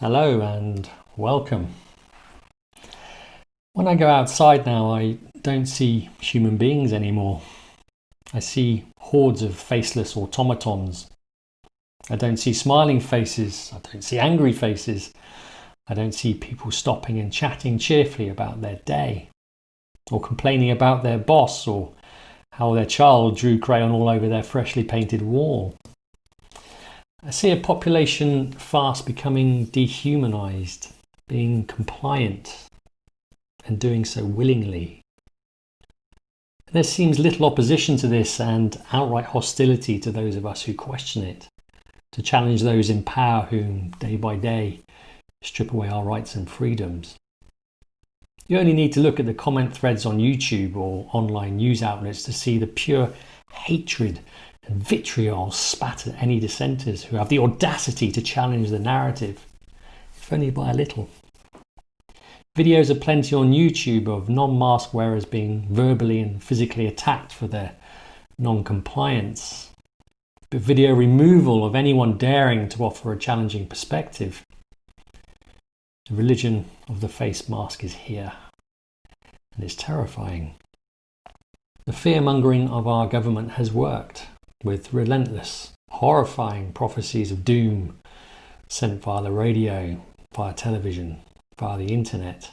Hello and welcome. When I go outside now, I don't see human beings anymore. I see hordes of faceless automatons. I don't see smiling faces. I don't see angry faces. I don't see people stopping and chatting cheerfully about their day, or complaining about their boss, or how their child drew crayon all over their freshly painted wall. I see a population fast becoming dehumanized, being compliant, and doing so willingly. There seems little opposition to this and outright hostility to those of us who question it, to challenge those in power whom, day by day, strip away our rights and freedoms. You only need to look at the comment threads on YouTube or online news outlets to see the pure hatred and vitriol spat at any dissenters who have the audacity to challenge the narrative, if only by a little. Videos are plenty on YouTube of non-mask wearers being verbally and physically attacked for their non-compliance. But video removal of anyone daring to offer a challenging perspective. The religion of the face mask is here, and it's terrifying. The fear-mongering of our government has worked, with relentless, horrifying prophecies of doom sent via the radio, via television, via the internet.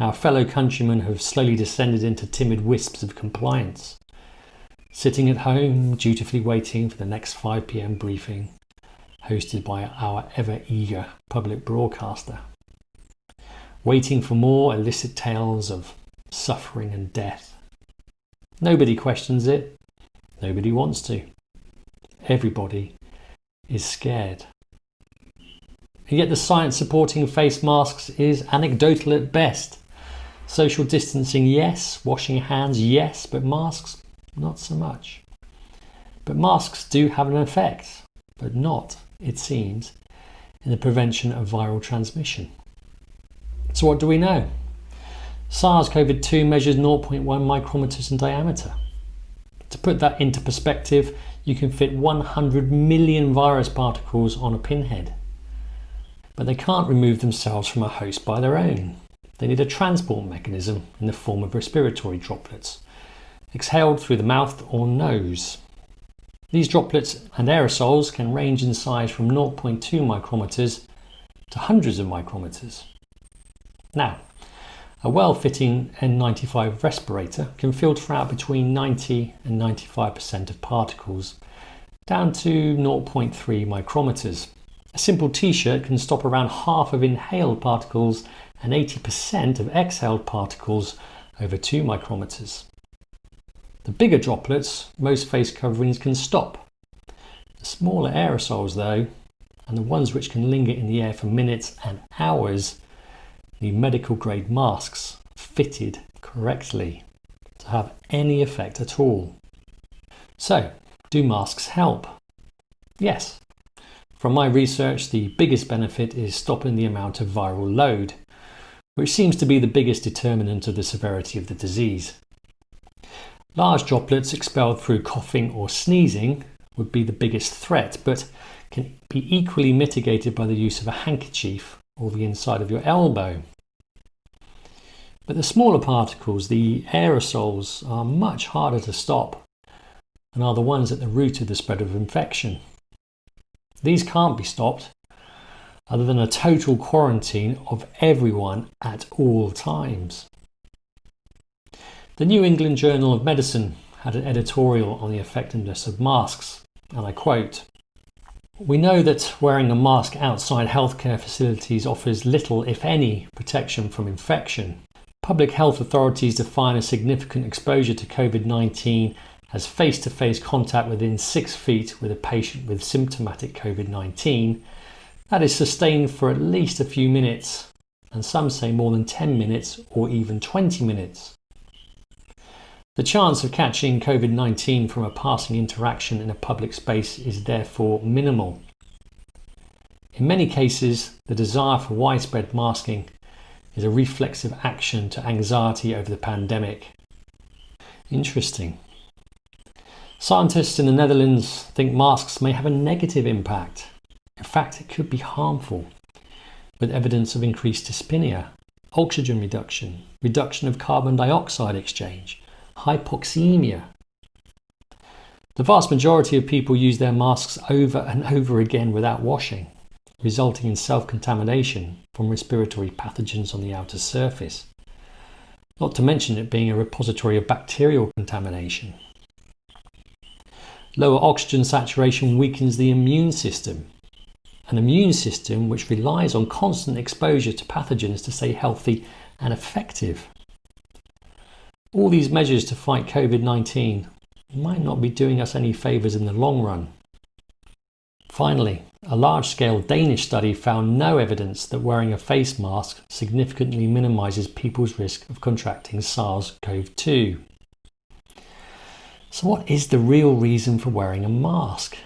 Our fellow countrymen have slowly descended into timid wisps of compliance, sitting at home, dutifully waiting for the next 5 p.m. briefing, hosted by our ever-eager public broadcaster, waiting for more illicit tales of suffering and death. Nobody questions it. Nobody wants to. Everybody is scared. And yet the science supporting face masks is anecdotal at best. Social distancing, yes. Washing hands, yes. But masks, not so much. But masks do have an effect, but not, it seems, in the prevention of viral transmission. So what do we know? SARS-CoV-2 measures 0.1 micrometers in diameter. To put that into perspective, you can fit 100 million virus particles on a pinhead. But they can't remove themselves from a host by their own. They need a transport mechanism in the form of respiratory droplets, exhaled through the mouth or nose. These droplets and aerosols can range in size from 0.2 micrometers to hundreds of micrometers. Now, a well-fitting N95 respirator can filter out between 90 and 95% of particles, down to 0.3 micrometers. A simple t-shirt can stop around half of inhaled particles and 80% of exhaled particles over 2 micrometers. The bigger droplets, most face coverings can stop. The smaller aerosols, though, and the ones which can linger in the air for minutes and hours, need medical grade masks fitted correctly to have any effect at all. So, do masks help? Yes. From my research, the biggest benefit is stopping the amount of viral load, which seems to be the biggest determinant of the severity of the disease. Large droplets expelled through coughing or sneezing would be the biggest threat, but can be equally mitigated by the use of a handkerchief or the inside of your elbow. But the smaller particles, the aerosols, are much harder to stop and are the ones at the root of the spread of infection. These can't be stopped other than a total quarantine of everyone at all times. The New England Journal of Medicine had an editorial on the effectiveness of masks, and I quote, "We know that wearing a mask outside healthcare facilities offers little, if any, protection from infection. Public health authorities define a significant exposure to COVID-19 as face-to-face contact within 6 feet with a patient with symptomatic COVID-19 that is sustained for at least a few minutes, and some say more than 10 minutes or even 20 minutes. The chance of catching COVID-19 from a passing interaction in a public space is therefore minimal. In many cases, the desire for widespread masking is a reflexive action to anxiety over the pandemic." Interesting. Scientists in the Netherlands think masks may have a negative impact. In fact, it could be harmful. with evidence of increased dyspnea, oxygen reduction, reduction of carbon dioxide exchange, hypoxemia. The vast majority of people use their masks over and over again without washing, resulting in self-contamination from respiratory pathogens on the outer surface, not to mention it being a repository of bacterial contamination. Lower oxygen saturation weakens the immune system, an immune system which relies on constant exposure to pathogens to stay healthy and effective. All these measures to fight COVID-19 might not be doing us any favours in the long run. Finally, a large-scale Danish study found no evidence that wearing a face mask significantly minimises people's risk of contracting SARS-CoV-2. So what is the real reason for wearing a mask?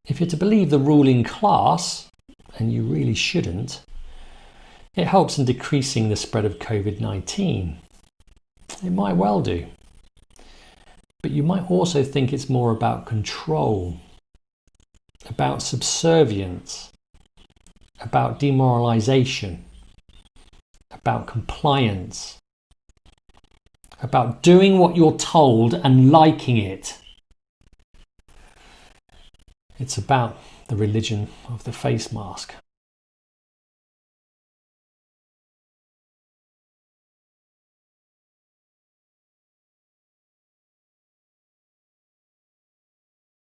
If you're to believe the ruling class, and you really shouldn't, it helps in decreasing the spread of COVID-19. It might well do. But you might also think it's more about control, about subservience, about demoralization, about compliance, about doing what you're told and liking it. It's about the religion of the face mask.